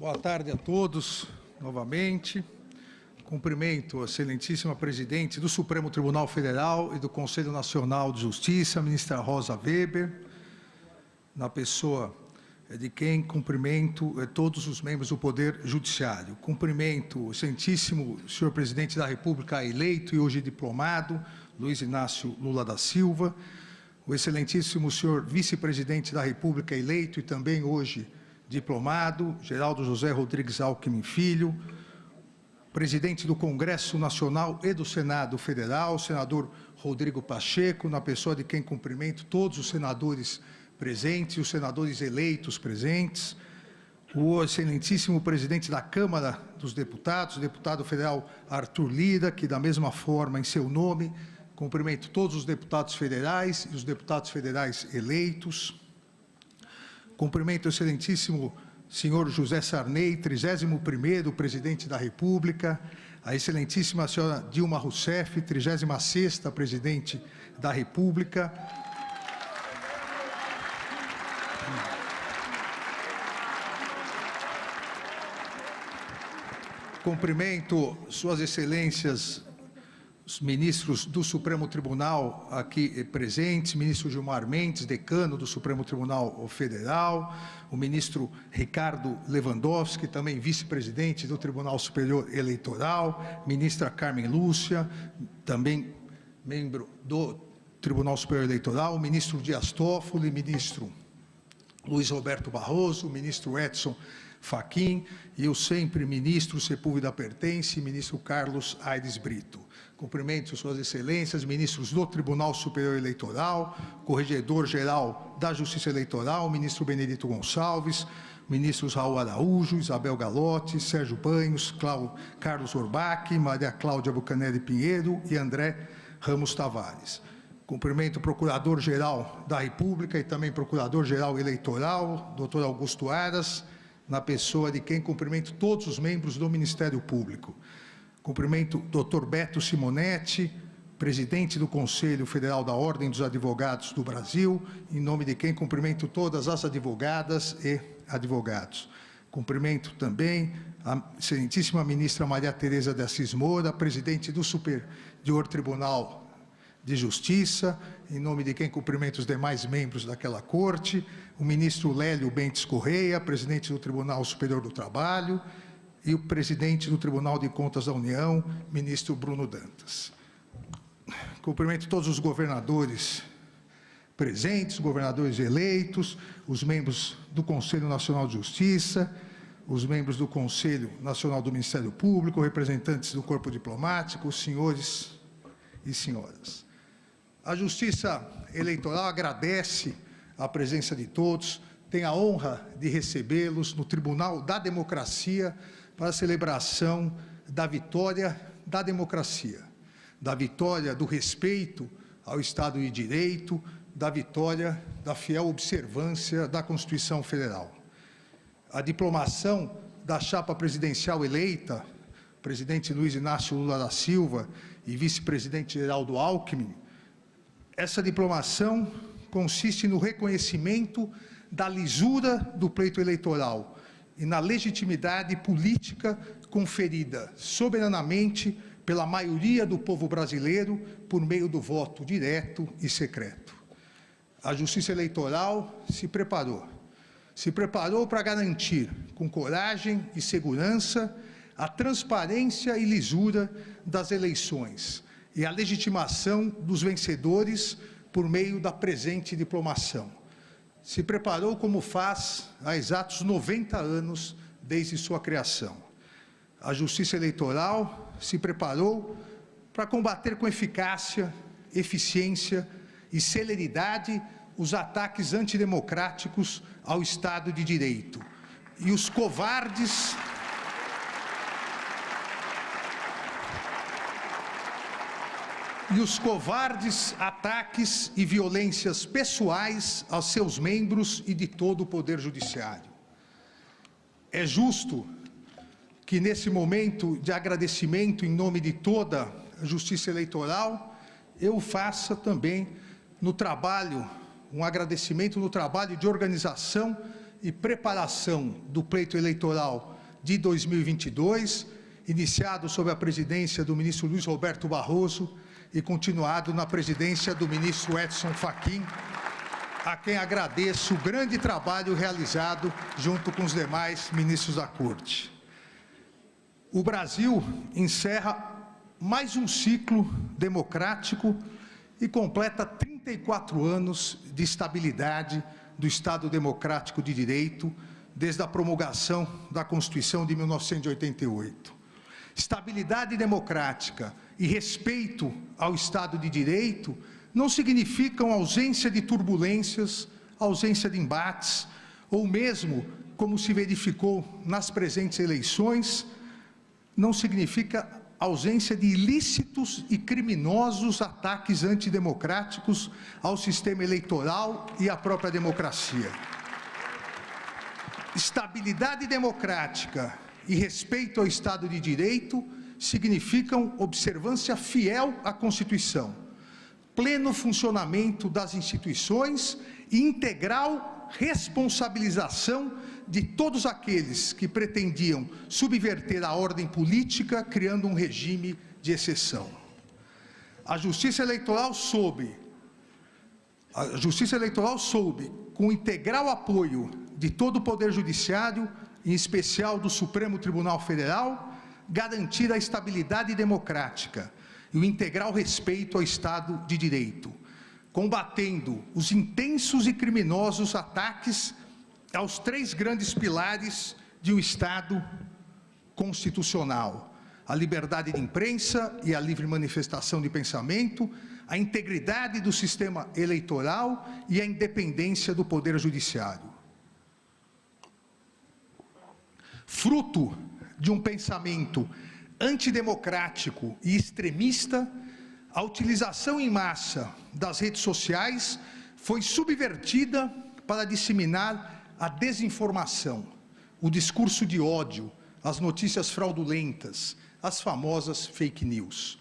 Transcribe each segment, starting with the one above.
Boa tarde a todos, novamente. Cumprimento a excelentíssima presidente do Supremo Tribunal Federal e do Conselho Nacional de Justiça, a ministra Rosa Weber, na pessoa de quem cumprimento todos os membros do Poder Judiciário. Cumprimento o excelentíssimo senhor presidente da República eleito e hoje diplomado, Luiz Inácio Lula da Silva, o excelentíssimo senhor vice-presidente da República eleito e também hoje diplomado, Geraldo José Rodrigues Alckmin Filho, presidente do Congresso Nacional e do Senado Federal, senador Rodrigo Pacheco, na pessoa de quem cumprimento todos os senadores presentes, os senadores eleitos presentes, o excelentíssimo presidente da Câmara dos Deputados, o deputado federal Arthur Lira, que da mesma forma, em seu nome, cumprimento todos os deputados federais e os deputados federais eleitos. Cumprimento o excelentíssimo senhor José Sarney, 31º presidente da República, a excelentíssima senhora Dilma Rousseff, 36ª presidente da República. Cumprimento suas excelências, os ministros do Supremo Tribunal aqui presentes, ministro Gilmar Mendes, decano do Supremo Tribunal Federal, o ministro Ricardo Lewandowski, também vice-presidente do Tribunal Superior Eleitoral, ministra Carmen Lúcia, também membro do Tribunal Superior Eleitoral, o ministro Dias Toffoli, ministro Luiz Roberto Barroso, o ministro Edson Fachin e o sempre ministro Sepúlveda Pertence, ministro Carlos Aires Brito. Cumprimento suas excelências, ministros do Tribunal Superior Eleitoral, corregedor-geral da Justiça Eleitoral, ministro Benedito Gonçalves, ministros Raul Araújo, Isabel Galotti, Sérgio Banhos, Carlos Orbach, Maria Cláudia Bucanelli Pinheiro e André Ramos Tavares. Cumprimento o Procurador-Geral da República e também Procurador-Geral Eleitoral, doutor Augusto Aras, na pessoa de quem cumprimento todos os membros do Ministério Público. Cumprimento o Dr. Beto Simonetti, presidente do Conselho Federal da Ordem dos Advogados do Brasil, em nome de quem cumprimento todas as advogadas e advogados. Cumprimento também a excelentíssima ministra Maria Tereza de Assis Moura, presidente do Superior Tribunal de Justiça, em nome de quem cumprimento os demais membros daquela corte, o ministro Lélio Bentes Correia, presidente do Tribunal Superior do Trabalho, e o presidente do Tribunal de Contas da União, ministro Bruno Dantas. Cumprimento todos os governadores presentes, governadores eleitos, os membros do Conselho Nacional de Justiça, os membros do Conselho Nacional do Ministério Público, representantes do corpo diplomático, senhores e senhoras. A Justiça Eleitoral agradece a presença de todos, tem a honra de recebê-los no Tribunal da Democracia para a celebração da vitória da democracia, da vitória do respeito ao Estado de Direito, da vitória da fiel observância da Constituição Federal. A diplomação da chapa presidencial eleita, presidente Luiz Inácio Lula da Silva e vice-presidente Geraldo Alckmin, essa diplomação consiste no reconhecimento da lisura do pleito eleitoral e na legitimidade política conferida soberanamente pela maioria do povo brasileiro por meio do voto direto e secreto. A Justiça Eleitoral se preparou para garantir, com coragem e segurança, a transparência e lisura das eleições e a legitimação dos vencedores por meio da presente diplomação. Se preparou como faz há exatos 90 anos desde sua criação. A Justiça Eleitoral se preparou para combater com eficácia, eficiência e celeridade os ataques antidemocráticos ao Estado de Direito e os covardes ataques e violências pessoais aos seus membros e de todo o Poder Judiciário. É justo que, nesse momento de agradecimento em nome de toda a Justiça Eleitoral, eu faça também um agradecimento no trabalho de organização e preparação do pleito eleitoral de 2022, iniciado sob a presidência do ministro Luiz Roberto Barroso e continuado na presidência do ministro Edson Fachin, a quem agradeço o grande trabalho realizado junto com os demais ministros da Corte. O Brasil encerra mais um ciclo democrático e completa 34 anos de estabilidade do Estado Democrático de Direito, desde a promulgação da Constituição de 1988. Estabilidade democrática e respeito ao Estado de Direito não significam ausência de turbulências, ausência de embates, ou mesmo, como se verificou nas presentes eleições, não significa ausência de ilícitos e criminosos ataques antidemocráticos ao sistema eleitoral e à própria democracia. Estabilidade democrática e respeito ao Estado de Direito significam observância fiel à Constituição, pleno funcionamento das instituições e integral responsabilização de todos aqueles que pretendiam subverter a ordem política, criando um regime de exceção. A Justiça Eleitoral soube, com o integral apoio de todo o Poder Judiciário, em especial do Supremo Tribunal Federal, garantir a estabilidade democrática e o integral respeito ao Estado de Direito, combatendo os intensos e criminosos ataques aos três grandes pilares de um Estado constitucional: a liberdade de imprensa e a livre manifestação de pensamento, a integridade do sistema eleitoral e a independência do Poder Judiciário. Fruto de um pensamento antidemocrático e extremista, a utilização em massa das redes sociais foi subvertida para disseminar a desinformação, o discurso de ódio, as notícias fraudulentas, as famosas fake news.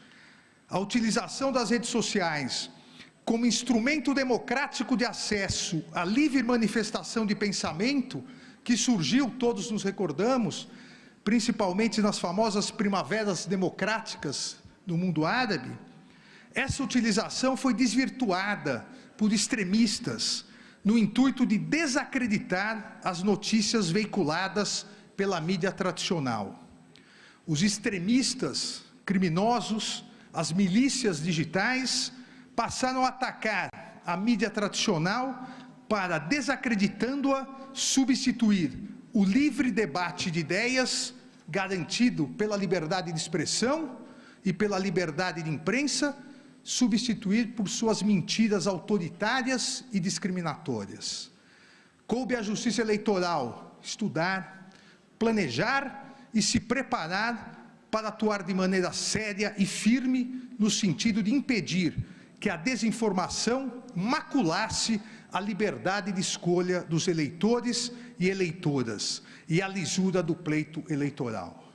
A utilização das redes sociais como instrumento democrático de acesso à livre manifestação de pensamento, que surgiu, todos nos recordamos, principalmente nas famosas primaveras democráticas no mundo árabe, essa utilização foi desvirtuada por extremistas no intuito de desacreditar as notícias veiculadas pela mídia tradicional. Os extremistas criminosos, as milícias digitais, passaram a atacar a mídia tradicional para, desacreditando-a, substituir o livre debate de ideias, garantido pela liberdade de expressão e pela liberdade de imprensa, substituir por suas mentiras autoritárias e discriminatórias. Coube à Justiça Eleitoral estudar, planejar e se preparar para atuar de maneira séria e firme no sentido de impedir que a desinformação maculasse a liberdade de escolha dos eleitores e eleitoras e a lisura do pleito eleitoral.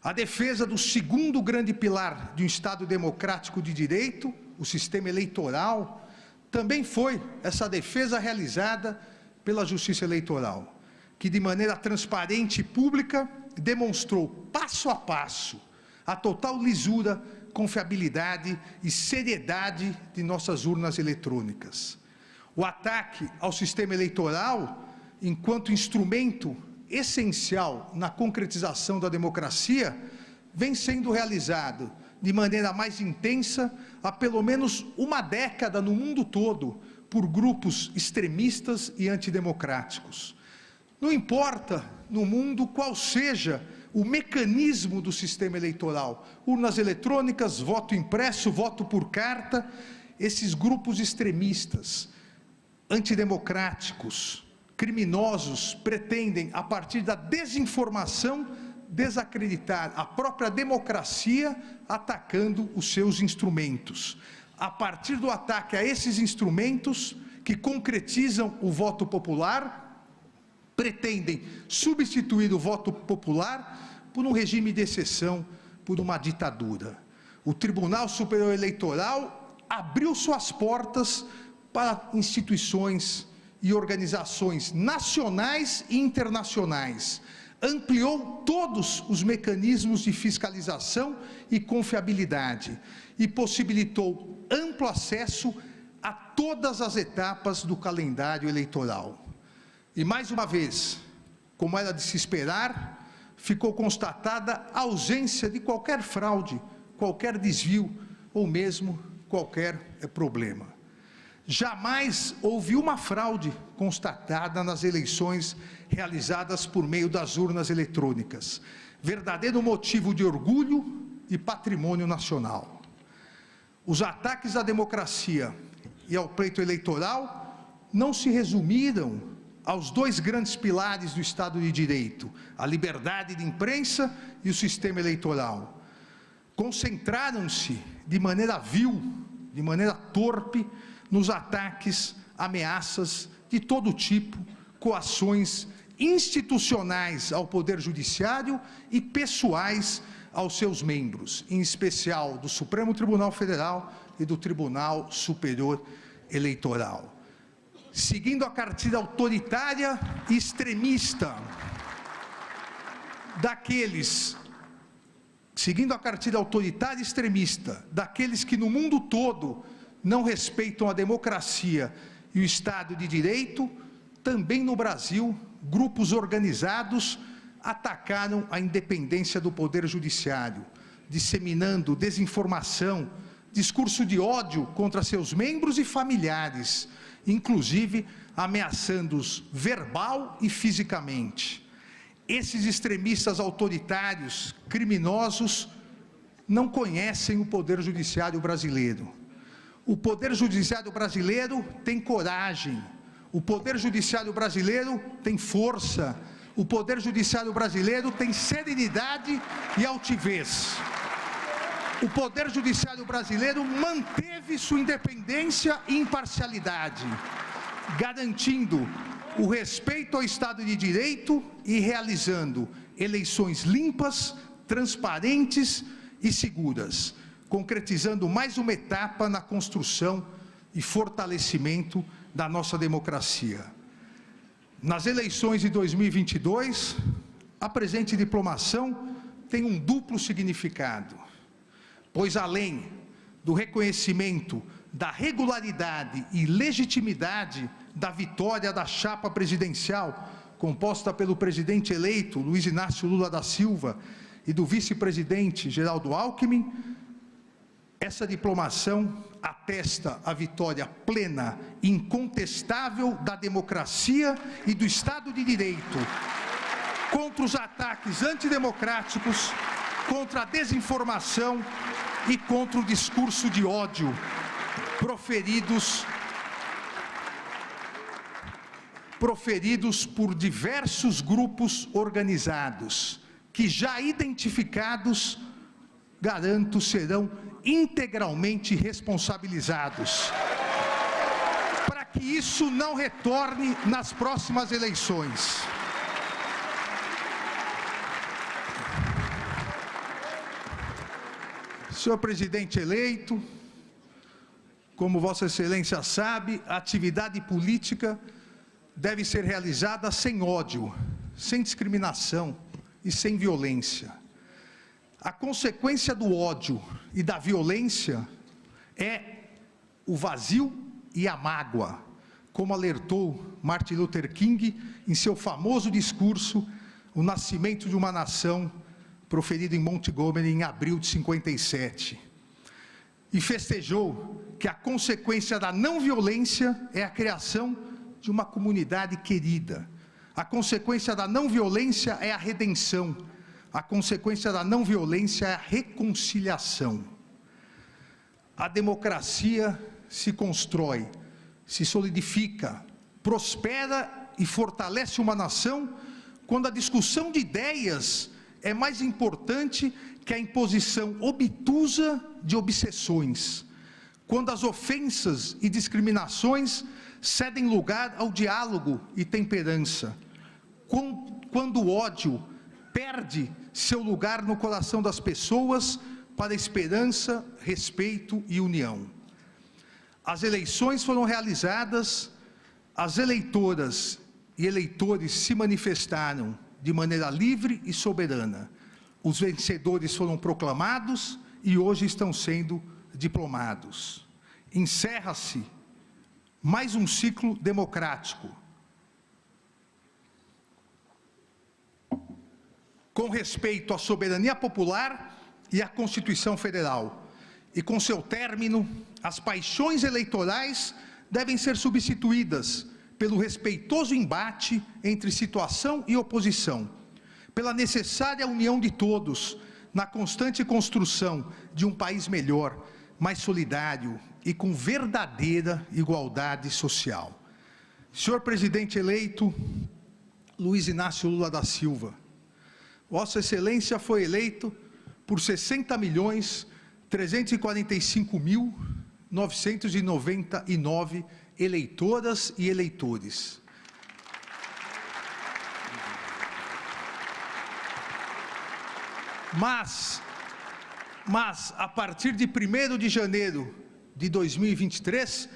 A defesa do segundo grande pilar de um Estado democrático de direito, o sistema eleitoral, também foi essa defesa realizada pela Justiça Eleitoral, que de maneira transparente e pública demonstrou passo a passo a total lisura, confiabilidade e seriedade de nossas urnas eletrônicas. O ataque ao sistema eleitoral, enquanto instrumento essencial na concretização da democracia, vem sendo realizado de maneira mais intensa há pelo menos uma década no mundo todo por grupos extremistas e antidemocráticos. Não importa no mundo qual seja o mecanismo do sistema eleitoral, urnas eletrônicas, voto impresso, voto por carta, esses grupos extremistas, antidemocráticos, criminosos, pretendem, a partir da desinformação, desacreditar a própria democracia, atacando os seus instrumentos. A partir do ataque a esses instrumentos, que concretizam o voto popular, pretendem substituir o voto popular por um regime de exceção, por uma ditadura. O Tribunal Superior Eleitoral abriu suas portas para instituições e organizações nacionais e internacionais, ampliou todos os mecanismos de fiscalização e confiabilidade e possibilitou amplo acesso a todas as etapas do calendário eleitoral. E, mais uma vez, como era de se esperar, ficou constatada a ausência de qualquer fraude, qualquer desvio ou mesmo qualquer problema. Jamais houve uma fraude constatada nas eleições realizadas por meio das urnas eletrônicas, verdadeiro motivo de orgulho e patrimônio nacional. Os ataques à democracia e ao pleito eleitoral não se resumiram aos dois grandes pilares do Estado de Direito, a liberdade de imprensa e o sistema eleitoral. Concentraram-se de maneira vil, de maneira torpe, nos ataques, ameaças de todo tipo, coações institucionais ao Poder Judiciário e pessoais aos seus membros, em especial do Supremo Tribunal Federal e do Tribunal Superior Eleitoral. Seguindo a cartilha autoritária e extremista daqueles que no mundo todo não respeitam a democracia e o Estado de Direito, também no Brasil, grupos organizados atacaram a independência do Poder Judiciário, disseminando desinformação, discurso de ódio contra seus membros e familiares, inclusive ameaçando-os verbal e fisicamente. Esses extremistas autoritários, criminosos, não conhecem o Poder Judiciário brasileiro. O Poder Judiciário brasileiro tem coragem, o Poder Judiciário brasileiro tem força, o Poder Judiciário brasileiro tem serenidade e altivez. O Poder Judiciário brasileiro manteve sua independência e imparcialidade, garantindo o respeito ao Estado de Direito e realizando eleições limpas, transparentes e seguras, concretizando mais uma etapa na construção e fortalecimento da nossa democracia. Nas eleições de 2022, a presente diplomação tem um duplo significado, pois além do reconhecimento da regularidade e legitimidade da vitória da chapa presidencial, composta pelo presidente eleito Luiz Inácio Lula da Silva e do vice-presidente Geraldo Alckmin, essa diplomação atesta a vitória plena e incontestável da democracia e do Estado de Direito contra os ataques antidemocráticos, contra a desinformação e contra o discurso de ódio proferidos por diversos grupos organizados, que já identificados, garanto, serão integralmente responsabilizados, para que isso não retorne nas próximas eleições. Senhor presidente eleito, como Vossa Excelência sabe, a atividade política deve ser realizada sem ódio, sem discriminação e sem violência. A consequência do ódio e da violência é o vazio e a mágoa, como alertou Martin Luther King em seu famoso discurso, O Nascimento de uma Nação, proferido em Montgomery em abril de 57. E festejou que a consequência da não violência é a criação de uma comunidade querida. A consequência da não violência é a redenção. A consequência da não violência é a reconciliação. A democracia se constrói, se solidifica, prospera e fortalece uma nação quando a discussão de ideias é mais importante que a imposição obtusa de obsessões, quando as ofensas e discriminações cedem lugar ao diálogo e temperança, quando o ódio perde seu lugar no coração das pessoas para esperança, respeito e união. As eleições foram realizadas, as eleitoras e eleitores se manifestaram de maneira livre e soberana. Os vencedores foram proclamados e hoje estão sendo diplomados. Encerra-se mais um ciclo democrático. Com respeito à soberania popular e à Constituição Federal. E com seu término, as paixões eleitorais devem ser substituídas pelo respeitoso embate entre situação e oposição, pela necessária união de todos na constante construção de um país melhor, mais solidário e com verdadeira igualdade social. Senhor presidente eleito Luiz Inácio Lula da Silva, Vossa Excelência foi eleito por 60.345.999 eleitoras e eleitores. Mas, a partir de 1º de janeiro de 2023,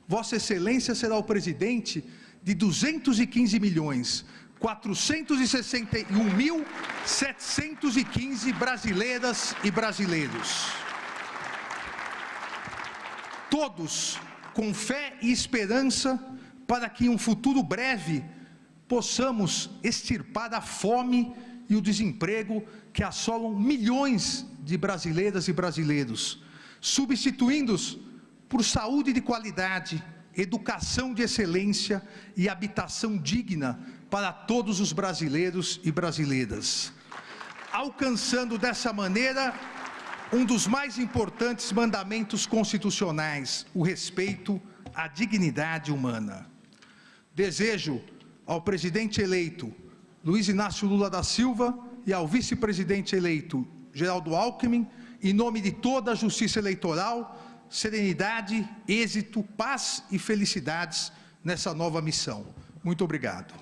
Vossa Excelência será o presidente de 215.461.715 brasileiras e brasileiros. Todos com fé e esperança para que em um futuro breve possamos extirpar a fome e o desemprego que assolam milhões de brasileiras e brasileiros, substituindo-os por saúde de qualidade, educação de excelência e habitação digna para todos os brasileiros e brasileiras, alcançando dessa maneira um dos mais importantes mandamentos constitucionais, o respeito à dignidade humana. Desejo ao presidente eleito Luiz Inácio Lula da Silva e ao vice-presidente eleito Geraldo Alckmin, em nome de toda a Justiça Eleitoral, serenidade, êxito, paz e felicidades nessa nova missão. Muito obrigado.